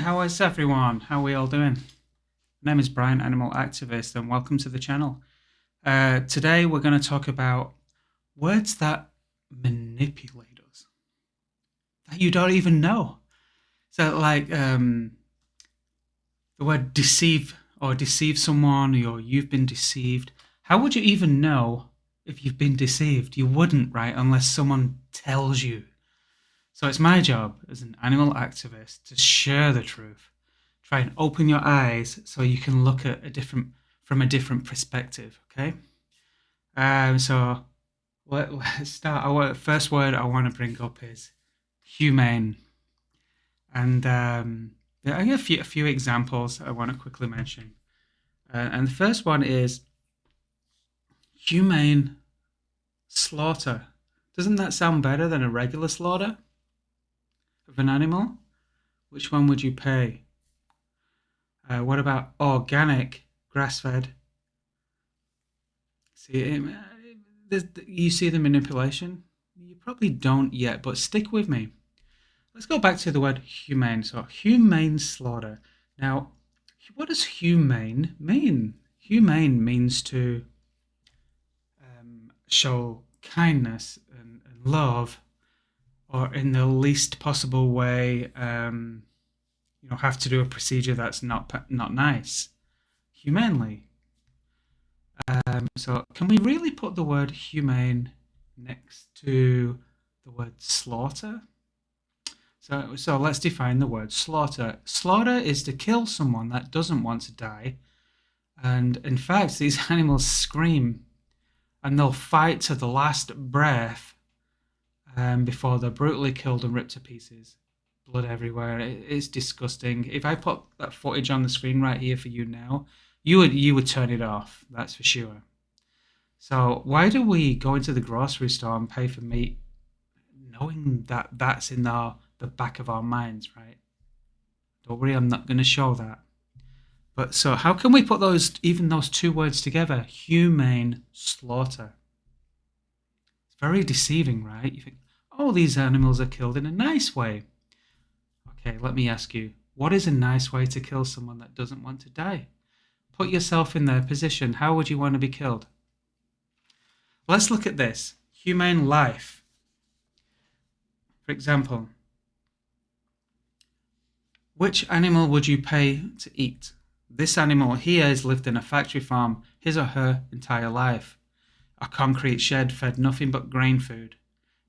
how is everyone? How are we all doing? My name is Brian, Animal Activist, and welcome to the channel. Today we're going to talk about words that manipulate us, that you don't even know. So like the word deceive or deceive someone, or you've been deceived. How would you even know if you've been deceived? You wouldn't, right? Unless someone tells you. So it's my job as an animal activist to share the truth, try and open your eyes so you can look at from a different perspective. Okay. So let's start. First word I want to bring up is humane, and I have a few examples I want to quickly mention. And the first one is humane slaughter. Doesn't that sound better than a regular slaughter of an animal? Which one would you pay? What about organic, grass-fed? See, you see the manipulation? You probably don't yet, but stick with me. Let's go back to the word humane. So, humane slaughter. Now, what does humane mean? Humane means to show kindness and love, or in the least possible way, have to do a procedure that's not nice, humanely. So can we really put the word humane next to the word slaughter? So let's define the word slaughter. Slaughter is to kill someone that doesn't want to die. And in fact, these animals scream and they'll fight to the last breath before they're brutally killed and ripped to pieces. Blood everywhere. It's disgusting. If I put that footage on the screen right here for you now, you would turn it off. That's for sure. So why do we go into the grocery store and pay for meat, knowing that that's in the back of our minds, right? Don't worry, I'm not going to show that. But so how can we put those two words together? Humane slaughter. It's very deceiving, right? You think, oh, these animals are killed in a nice way. Okay, let me ask you, what is a nice way to kill someone that doesn't want to die? Put yourself in their position. How would you want to be killed? Let's look at this. Humane life. For example, which animal would you pay to eat? This animal here has lived in a factory farm his or her entire life. A concrete shed fed nothing but grain food.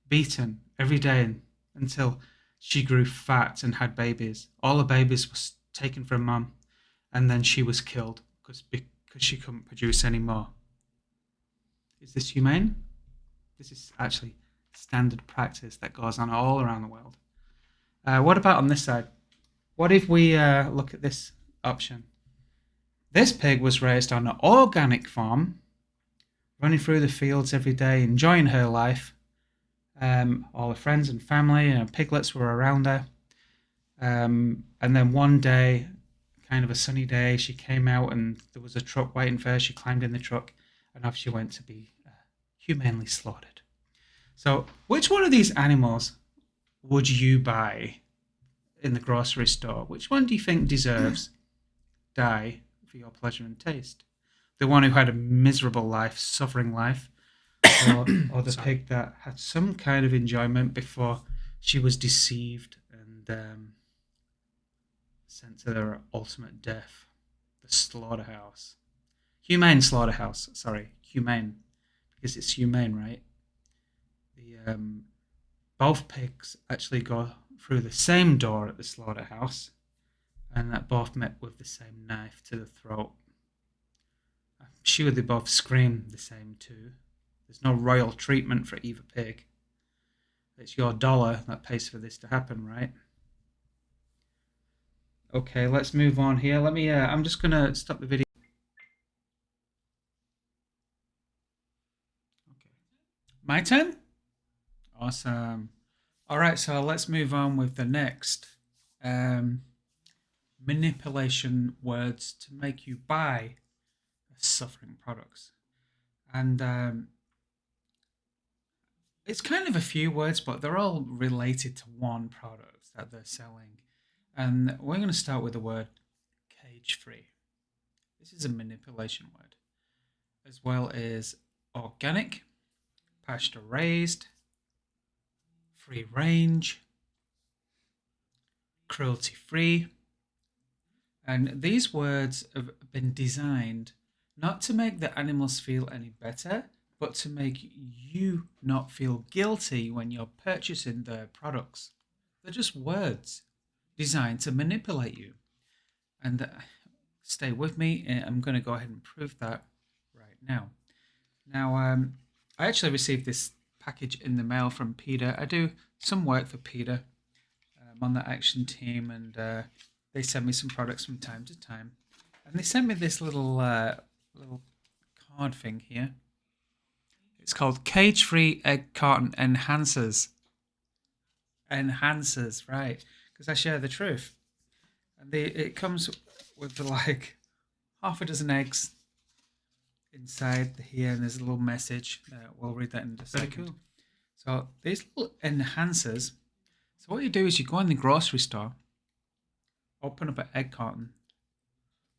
Beaten every day until she grew fat and had babies. All the babies were taken from mum, and then she was killed because she couldn't produce any more. Is this humane? This is actually standard practice that goes on all around the world. What about on this side? What if we look at this option? This pig was raised on an organic farm, running through the fields every day, enjoying her life. All her friends and family and piglets were around her. And then one day, kind of a sunny day, she came out and there was a truck waiting for her. She climbed in the truck and off she went to be humanely slaughtered. So which one of these animals would you buy in the grocery store? Which one do you think deserves die for your pleasure and taste? The one who had a miserable life, suffering life, or the pig that had some kind of enjoyment before she was deceived and sent to their ultimate death, the slaughterhouse. Humane slaughterhouse, sorry, humane, because it's humane, right? Both pigs actually go through the same door at the slaughterhouse, and that both met with the same knife to the throat. I'm sure they both scream the same too. There's no royal treatment for either pig. It's your dollar that pays for this to happen, right? Okay, let's move on here. I'm just going to stop the video. Okay. My turn? Awesome. All right, so let's move on with the next manipulation words to make you buy suffering products. And it's kind of a few words, but they're all related to one product that they're selling. And we're going to start with the word cage-free. This is a manipulation word, as well as organic, pasture-raised, free range, cruelty-free. And these words have been designed not to make the animals feel any better, but to make you not feel guilty when you're purchasing their products. They're just words designed to manipulate you. And stay with me, I'm going to go ahead and prove that right now. Now, I actually received this package in the mail from PETA. I do some work for PETA. I'm on the action team, and they send me some products from time to time. And they sent me this little card thing here. It's called Cage-Free Egg Carton Enhancers. Enhancers, right? Because I share the truth. And it comes with like half a dozen eggs inside here, and there's a little message. We'll read that in a second. Very cool. So these little enhancers. So what you do is you go in the grocery store, open up an egg carton,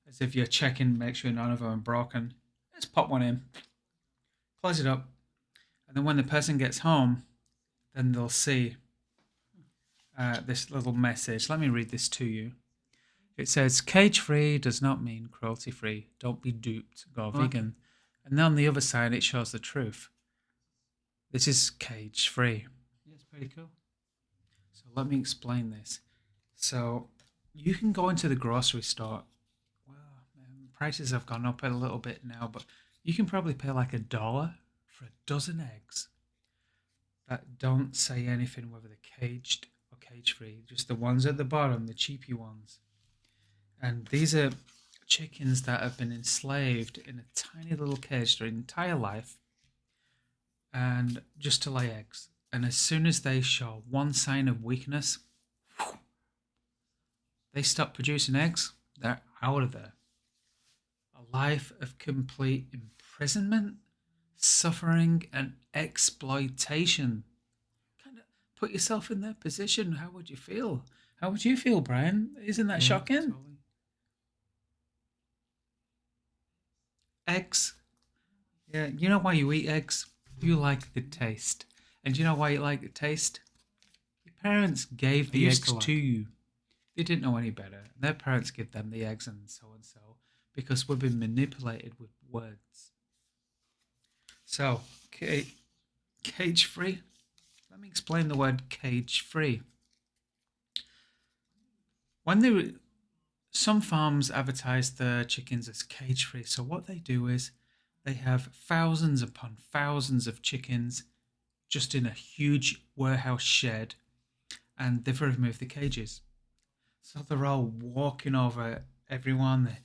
as if you're checking, make sure none of them are broken. Just pop one in, close it up, and then when the person gets home, then they'll see this little message. Let me read this to you. It says, cage-free does not mean cruelty-free. Don't be duped. Go vegan. And then on the other side, it shows the truth. This is cage-free. Yeah, it's pretty cool. So let me explain this. So you can go into the grocery store. Well, prices have gone up a little bit now, but you can probably pay like $1 for a dozen eggs that don't say anything whether they're caged or cage-free. Just the ones at the bottom, the cheapy ones. And these are chickens that have been enslaved in a tiny little cage their entire life, and just to lay eggs. And as soon as they show one sign of weakness, they stop producing eggs. They're out of there. A life of complete imprisonment, suffering, and exploitation. Kind of put yourself in their position. How would you feel? How would you feel, Brian? Isn't that shocking? Totally. Eggs. Yeah, you know why you eat eggs? You like the taste. And do you know why you like the taste? Your parents gave the eggs to you. They didn't know any better. Their parents give them the eggs and so, because we've been manipulated with words. So, cage-free. Let me explain the word cage-free. Some farms advertise their chickens as cage-free. So what they do is they have thousands upon thousands of chickens just in a huge warehouse shed, and they've removed the cages. So they're all walking over everyone.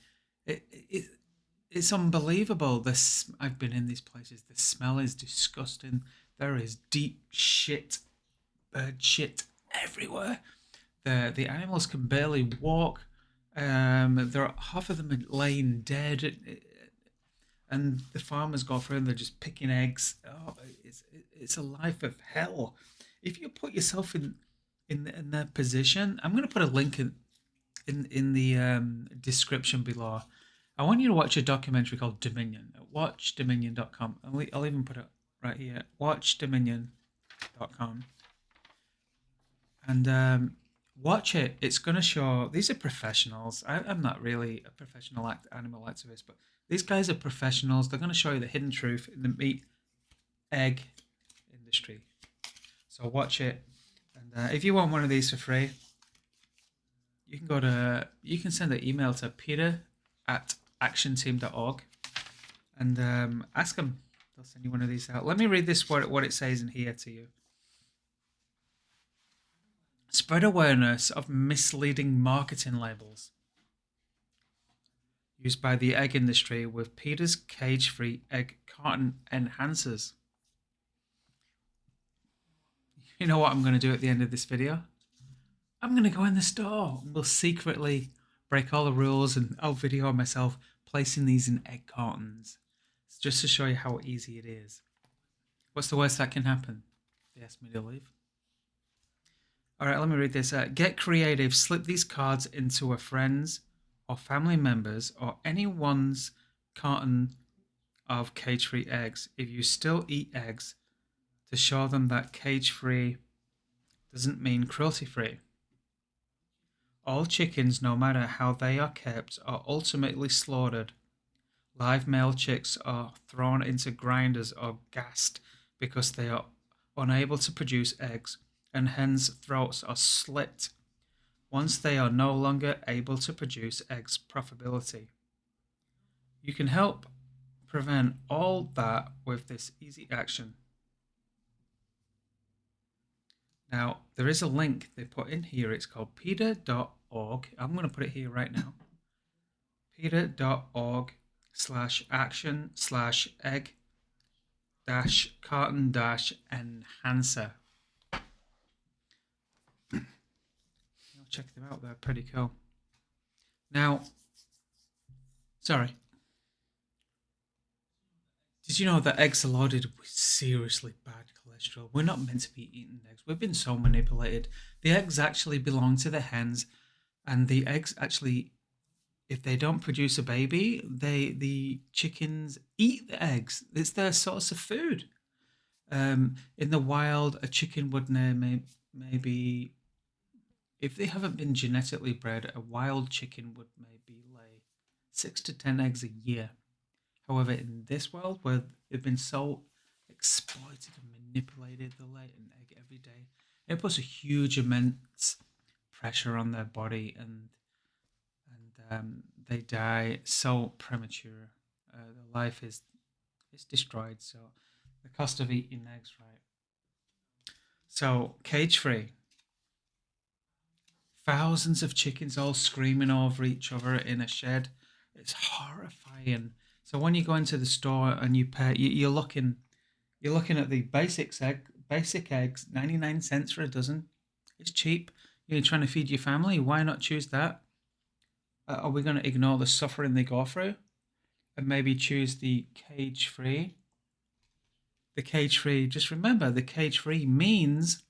It's unbelievable. I've been in these places. The smell is disgusting. There is deep shit, bird shit everywhere. The animals can barely walk. Half of them are laying dead, and the farmers go through and they're just picking eggs. Oh, it's a life of hell. If you put yourself in their position, I'm going to put a link in the description below. I want you to watch a documentary called Dominion at watchdominion.com. I'll even put it right here, watchdominion.com, and watch it. It's going to show, these are professionals. I'm not really a professional animal activist, but these guys are professionals. They're going to show you the hidden truth in the meat egg industry. So watch it. And if you want one of these for free, you can send an email to PETA@actionteam.org and ask them. They'll send you one of these out. Let me read this, what it says in here to you. Spread awareness of misleading marketing labels used by the egg industry with PETA's cage-free egg carton enhancers. You know what I'm going to do at the end of this video? I'm going to go in the store and we'll secretly break all the rules, and I'll video myself placing these in egg cartons. It's just to show you how easy it is. What's the worst that can happen? They ask me to leave. All right, let me read this. Get creative. Slip these cards into a friend's or family members or anyone's carton of cage-free eggs. If you still eat eggs, to show them that cage-free doesn't mean cruelty-free. All chickens, no matter how they are kept, are ultimately slaughtered. Live male chicks are thrown into grinders or gassed because they are unable to produce eggs, and hens' throats are slit once they are no longer able to produce eggs profitability. You can help prevent all that with this easy action. Now, there is a link they put in here. It's called PETA.org. I'm going to put it here right now. PETA.org/action/egg carton enhancer. Check them out, they're pretty cool. Now, sorry. Did you know that eggs are loaded with seriously bad cholesterol? We're not meant to be eating eggs. We've been so manipulated. The eggs actually belong to the hens, and the eggs actually, if they don't produce a baby, the chickens eat the eggs. It's their source of food. In the wild, a chicken would maybe, if they haven't been genetically bred, a wild chicken would maybe lay 6 to 10 eggs a year. However, in this world where they've been so exploited and manipulated, they lay an egg every day. It puts a huge, immense pressure on their body, and they die so premature. Their life is destroyed. So the cost of eating eggs, right? So cage free. Thousands of chickens all screaming over each other in a shed. It's horrifying. So when you go into the store and you pay, you're looking at the basic eggs, 99 cents for a dozen. It's cheap. You're trying to feed your family. Why not choose that? Are we going to ignore the suffering they go through and maybe choose the cage free? The cage free. Just remember, the cage free means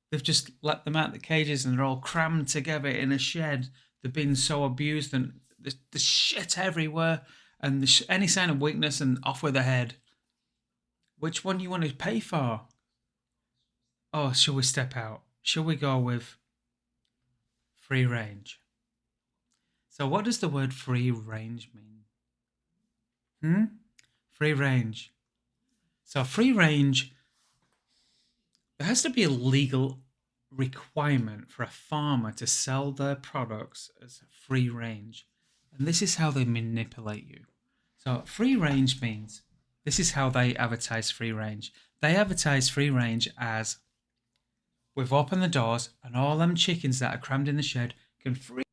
they've just let them out the cages and they're all crammed together in a shed. They've been so abused and there's shit everywhere, and any sign of weakness and off with the head. Which one do you want to pay for? Oh, shall we step out? Shall we go with free range? So what does the word free range mean? Free range. So free range, there has to be a legal requirement for a farmer to sell their products as free range. And this is how they manipulate you. So free range means, this is how they advertise free range. They advertise free range as, we've opened the doors and all them chickens that are crammed in the shed can free.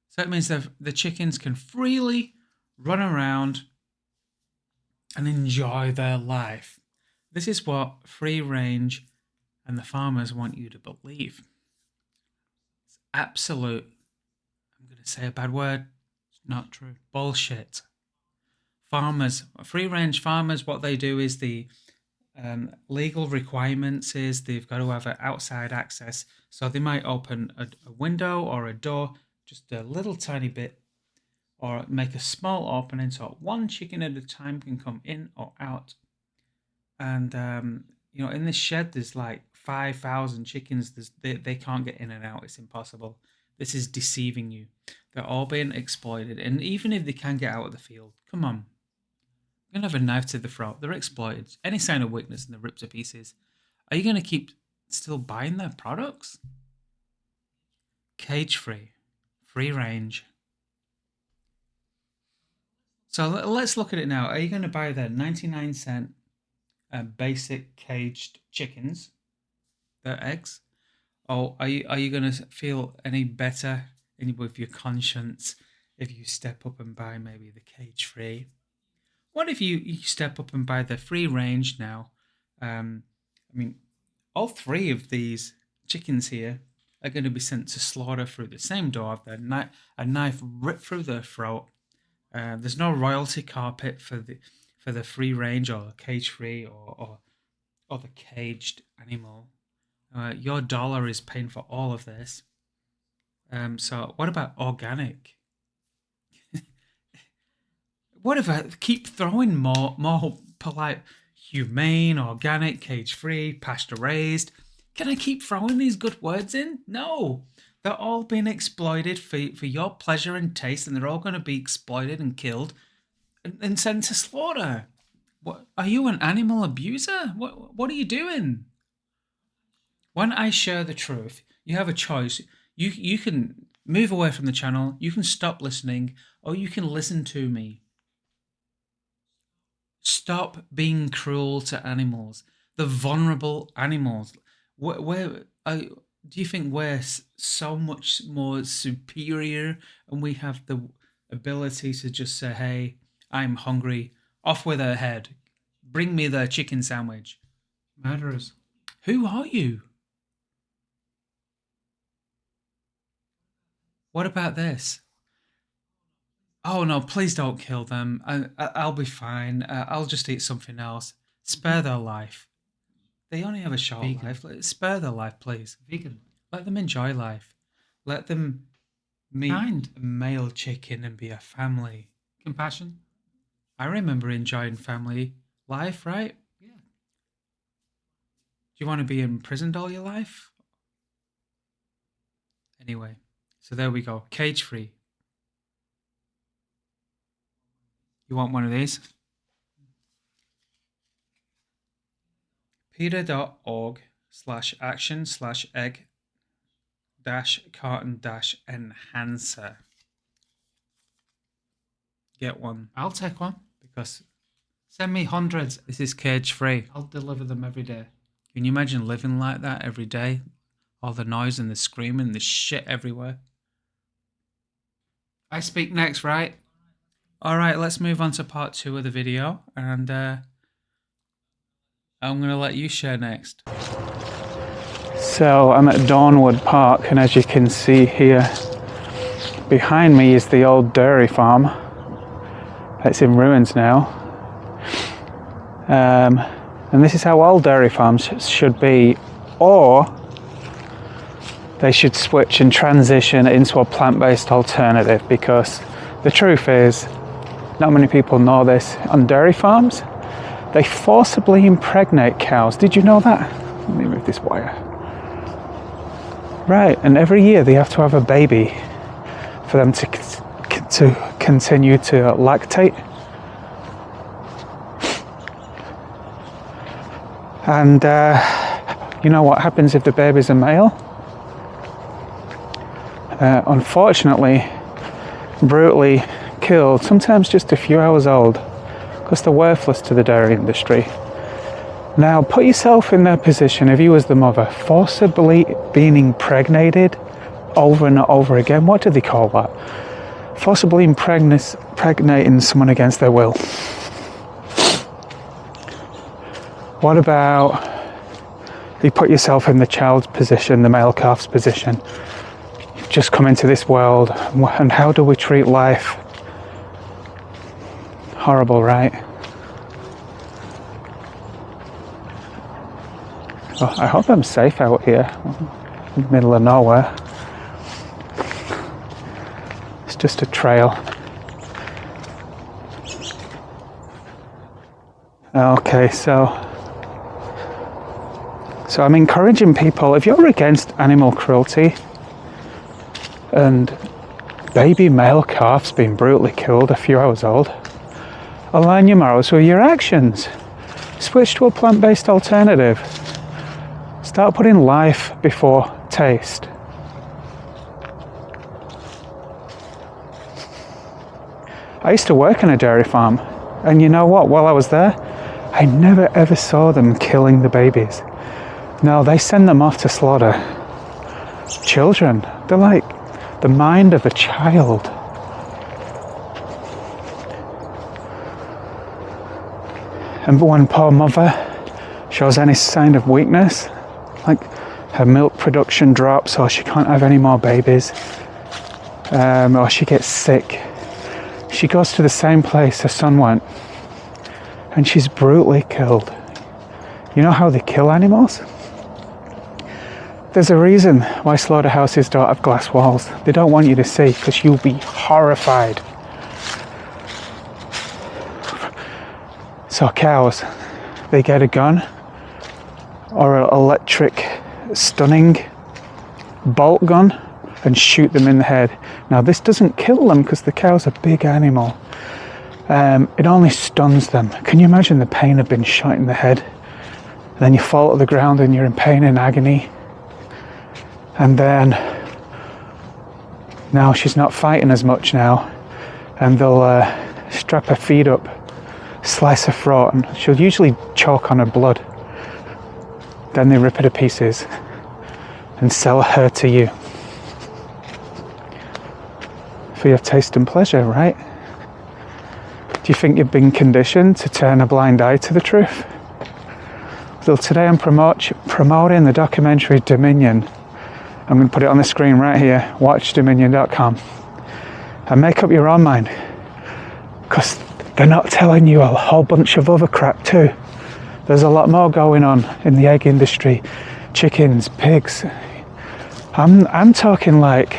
So it means that the chickens can freely run around and enjoy their life. This is what free range and the farmers want you to believe. It's absolute, I'm going to say a bad word, it's not true, bullshit. Farmers, free range farmers, what they do is the legal requirements is they've got to have an outside access. So they might open a window or a door just a little tiny bit, or make a small opening so one chicken at a time can come in or out. And in this shed there's like 5,000 chickens. They can't get in and out. It's impossible. This is deceiving you. They're all being exploited. And even if they can get out of the field, come on, you're going to have a knife to the throat. They're exploited. Any sign of weakness and they're ripped to pieces. Are you going to keep still buying their products? Cage free, free range. So let's look at it now. Are you going to buy their 99-cent basic caged chickens, their eggs? Or are you going to feel any better with your conscience if you step up and buy maybe the cage free? What if you step up and buy the free range now? All three of these chickens here are going to be sent to slaughter through the same door. A knife ripped through their throat. There's no royalty carpet for the free range or cage free or the caged animal. Your dollar is paying for all of this. So what about organic? What if I keep throwing more polite, humane, organic, cage-free, pasture-raised? Can I keep throwing these good words in? No. They're all being exploited for your pleasure and taste, and they're all going to be exploited and killed and sent to slaughter. What, are you an animal abuser? What are you doing? When I share the truth, you have a choice. You can move away from the channel, you can stop listening, or you can listen to me. Stop being cruel to animals, the vulnerable animals. Do you think we're so much more superior and we have the ability to just say, hey, I'm hungry, off with her head, bring me the chicken sandwich? Murderers. Who are you? What about this? Oh no, please don't kill them. I'll be fine. I'll just eat something else. Spare their life. They only have a short life. Spare their life, please. Vegan. Let them enjoy life. Let them meet a male chicken and be a family. Compassion. I remember enjoying family life, right? Yeah. Do you want to be imprisoned all your life? Anyway, so there we go. Cage free. You want one of these? PETA.org/action/egg-carton-enhancer. Get one. I'll take one because send me hundreds. This is cage free. I'll deliver them every day. Can you imagine living like that every day? All the noise and the screaming, the shit everywhere. I speak next, right? All right, let's move on to part 2 of the video, and I'm going to let you share next. So I'm at Dawnwood Park, and as you can see here, behind me is the old dairy farm. It's in ruins now. And this is how all dairy farms should be, or they should switch and transition into a plant-based alternative, because the truth is, not many people know this, on dairy farms, they forcibly impregnate cows. Did you know that? Let me move this wire. Right, and every year they have to have a baby for them to continue to lactate. And you know what happens if the baby's a male? Unfortunately, brutally killed, sometimes just a few hours old, because they're worthless to the dairy industry. Now, put yourself in their position if you was the mother, forcibly being impregnated over and over again. What do they call that? Forcibly impregnating someone against their will. What about you put yourself in the child's position, the male calf's position? You've just come into this world, and how do we treat life? Horrible, right? Oh, I hope I'm safe out here, in the middle of nowhere. It's just a trail. Okay, so I'm encouraging people, if you're against animal cruelty and baby male calves being brutally killed a few hours old, align your morals with your actions. Switch to a plant-based alternative. Start putting life before taste. I used to work in a dairy farm, and you know what? While I was there, I never ever saw them killing the babies. No, they send them off to slaughter children. They're like the mind of a child. And when poor mother shows any sign of weakness, like her milk production drops, or she can't have any more babies, or she gets sick, she goes to the same place her son went, and she's brutally killed. You know how they kill animals? There's a reason why slaughterhouses don't have glass walls. They don't want you to see, because you'll be horrified. So cows, they get a gun or an electric stunning bolt gun and shoot them in the head. Now this doesn't kill them because the cow's a big animal. It only stuns them. Can you imagine the pain of being shot in the head? And then you fall to the ground and you're in pain and agony. And then now she's not fighting as much now, and they'll strap her feet up, slice her throat, and she'll usually choke on her blood. Then they rip her to pieces and sell her to you for your taste and pleasure, right? Do you think you've been conditioned to turn a blind eye to the truth? So today I'm promoting the documentary Dominion. I'm going to put it on the screen right here, watchdominion.com, and make up your own mind, because they're not telling you a whole bunch of other crap too. There's a lot more going on in the egg industry, chickens, pigs. I'm talking like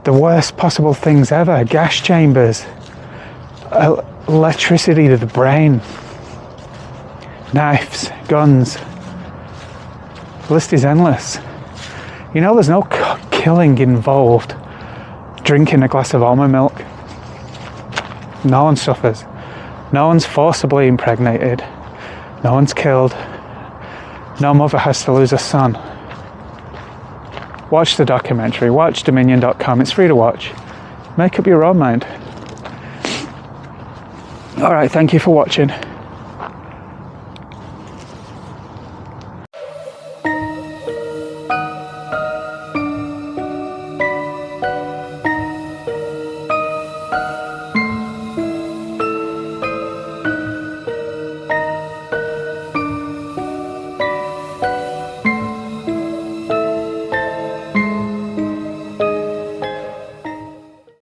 the worst possible things ever: gas chambers, electricity to the brain, knives, guns. The list is endless. You know, there's no killing involved drinking a glass of almond milk. No one suffers. No one's forcibly impregnated. No one's killed. No mother has to lose a son. Watch the documentary. WatchDominion.com. It's free to watch. Make up your own mind. Alright, thank you for watching.